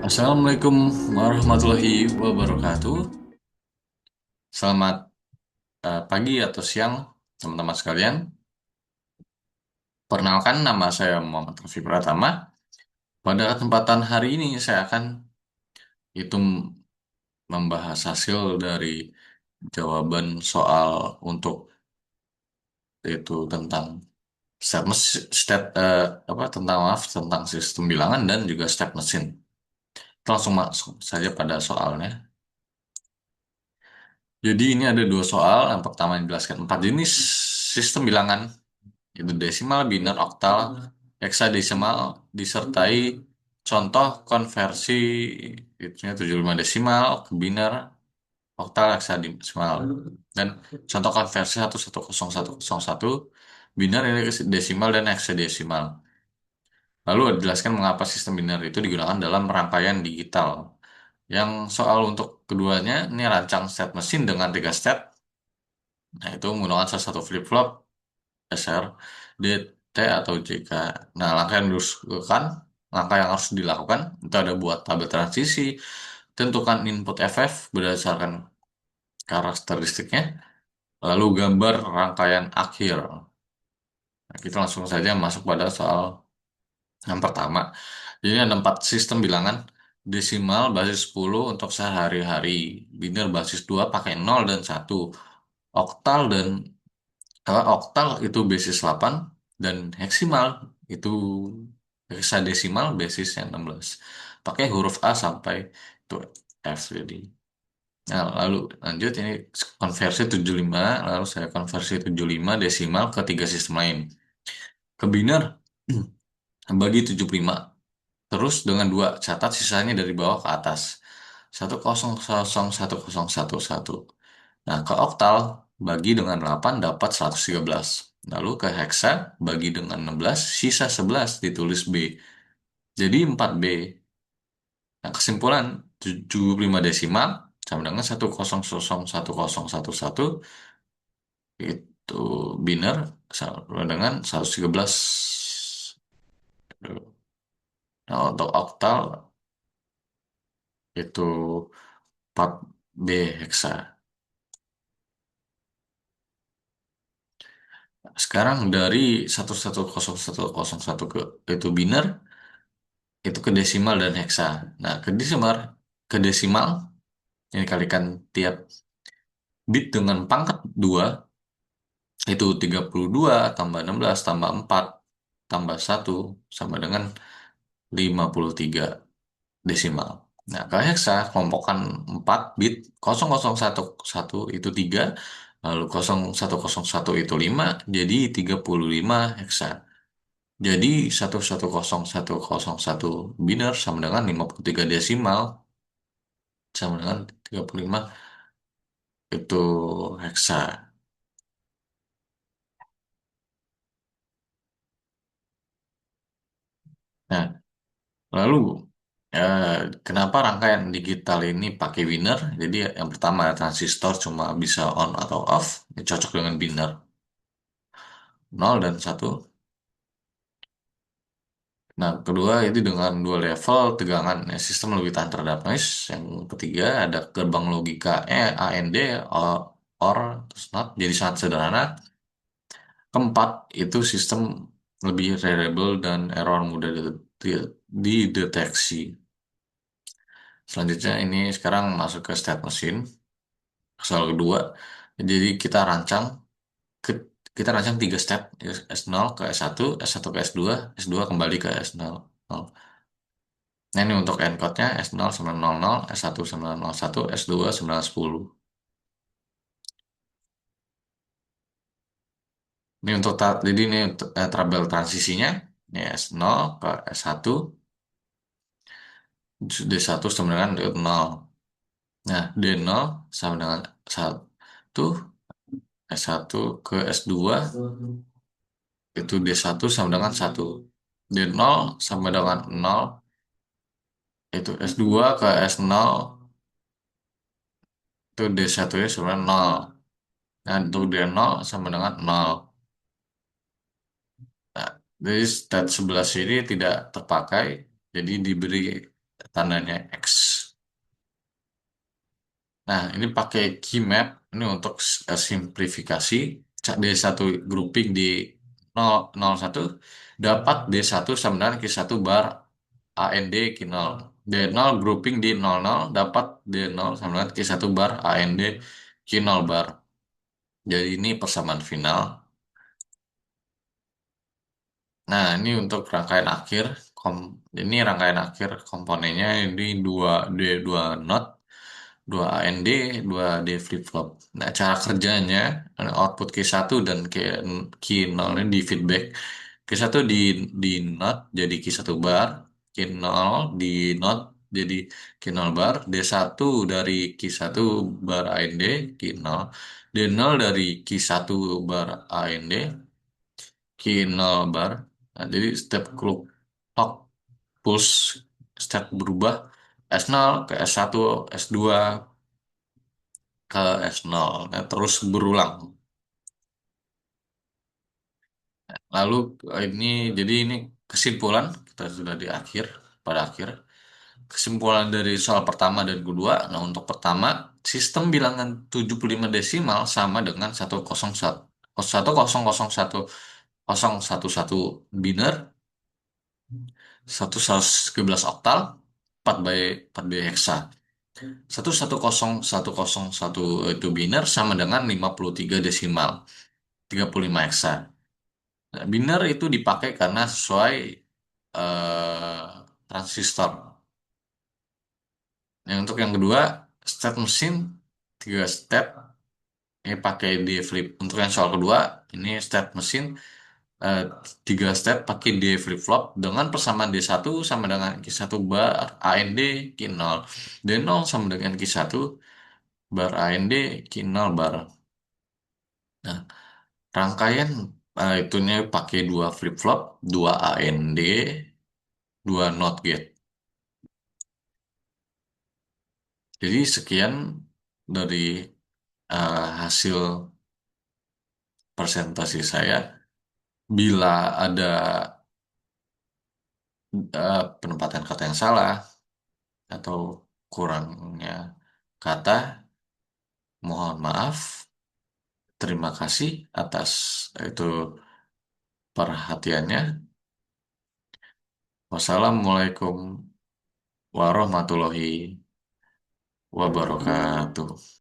Assalamualaikum warahmatullahi wabarakatuh. Selamat pagi atau siang, teman-teman sekalian. Perkenalkan, nama saya Muhammad Rafi Pratama. Pada kesempatan hari ini, saya akan itu membahas hasil dari jawaban soal untuk itu tentang state mesin, apa tentang maaf tentang sistem bilangan dan juga state mesin. Kita langsung masuk saja pada soalnya. Jadi ini ada dua soal. Yang pertama dijelaskan empat jenis sistem bilangan, itu desimal, biner, oktal, heksadesimal, disertai contoh konversi itunya 75 desimal ke biner, oktal, heksadesimal, dan contoh konversi 1101101 biner, ini ke desimal dan heksadesimal. Lalu dijelaskan mengapa sistem biner itu digunakan dalam rangkaian digital. Yang soal untuk keduanya, ini rancang state mesin dengan tiga step. Nah, itu menggunakan salah satu flip-flop SR, DT atau JK. Nah, langkah yang harus dilakukan, itu ada buat tabel transisi, tentukan input FF berdasarkan karakteristiknya, lalu gambar rangkaian akhir. Nah, kita langsung saja masuk pada soal yang pertama. Jadi ada empat sistem bilangan. Desimal basis 10 untuk sehari-hari. Biner basis 2 pakai 0 dan 1. Oktal dan oktal itu basis 8 dan heksimal itu heksadesimal basisnya 16. Pakai huruf A sampai itu F jadi. Nah, lalu lanjut ini konversi 75, lalu saya konversi 75 desimal ke tiga sistem lain. Ke biner bagi 75. Terus dengan dua, catat sisanya dari bawah ke atas. 1001011. Nah, ke oktal bagi dengan 8 dapat 113. Lalu ke heksa bagi dengan 16, sisa 11 ditulis B. Jadi 4B. Nah, kesimpulan 75 desimal sama dengan 1001011 itu biner sama dengan 113. Nah, untuk oktal itu 4B heksa. Sekarang dari 1101101 itu biner, itu ke desimal dan heksa. Nah, ke desimal ini kalikan tiap bit dengan pangkat 2 itu 32 tambah 16 tambah 4 tambah 1 sama dengan 53 desimal. Nah, ke heksa kelompokkan 4 bit 0011 itu 3, lalu 0101 itu 5, jadi 35 heksa. Jadi 1101101 biner sama dengan 53 desimal sama dengan 35 itu heksa. Nah, lalu eh, kenapa rangkaian digital ini pakai biner? Jadi yang pertama transistor cuma bisa on atau off, ini cocok dengan biner 0 dan 1. Nah, kedua itu dengan dua level tegangan sistem lebih tahan terhadap noise. Yang ketiga ada gerbang logika AND or terus not, jadi sangat sederhana. Keempat, itu sistem lebih reliable dan error mudah dideteksi. Selanjutnya ini sekarang masuk ke state machine. Soal kedua, jadi ke- kita rancang tiga step, S0 ke S1, S1 ke S2, S2 kembali ke S0. Nah ini untuk encode-nya S0 900, S1 901, S2 910. Ini untuk jadi ini untuk tabel transisinya, ini S0 ke S1, D1 sama dengan D0. Nah, D0 sama dengan 1, S1 ke S2, itu D1 sama dengan 1. D0 sama dengan 0, itu S2 ke S0, itu D1 nya sama dengan 0. Nah, untuk D0 sama dengan 0. Nah, jadi stat 11 ini tidak terpakai, jadi diberi tandanya X. Nah, ini pakai key map ini untuk simplifikasi. D1 grouping di 001 dapat D1 sama dengan Q1 bar AND Q0. D0 grouping di 00 dapat D0 sama dengan Q1 bar AND Q0 bar. Jadi ini persamaan final. Nah, ini untuk rangkaian akhir. Kom ini rangkaian akhir komponennya ini 2 not, 2 AND, 2 D flip flop. Nah, cara kerjanya output Q1 dan Q0 ini di feedback. Q1 di not jadi Q1 bar, Q0 di not jadi Q0 bar, D1 dari Q1 bar AND Q0, D0 dari Q1 bar AND Q0 bar. Nah, jadi step clock pulse step berubah S0 ke S1, S2 ke S0. Nah, terus berulang. Lalu ini jadi ini kesimpulan kita sudah di akhir pada akhir. Kesimpulan dari soal pertama dan kedua. Nah, untuk pertama, sistem bilangan 75 desimal sama dengan 10011 biner, 1112 oktal, 4 by hexa. 110101 itu biner sama dengan 53 desimal, 35 hexa. Nah, biner itu dipakai karena sesuai transistor. Yang untuk yang kedua, state mesin 3 step ini pakai di flip. Untuk yang soal kedua, ini state mesin eh, 3 step pakai di flip flop dengan persamaan D1 sama dengan Q1 bar AND Q0. D0 sama dengan Q1 bar AND Q0 bar. Nah, rangkaian itunya pakai 2 flip flop, 2 AND, 2 NOT gate. Jadi sekian dari hasil presentasi saya. Bila ada penempatan kata yang salah atau kurangnya kata, mohon maaf. Terima kasih atas itu perhatiannya. Wassalamualaikum warahmatullahi wabarakatuh.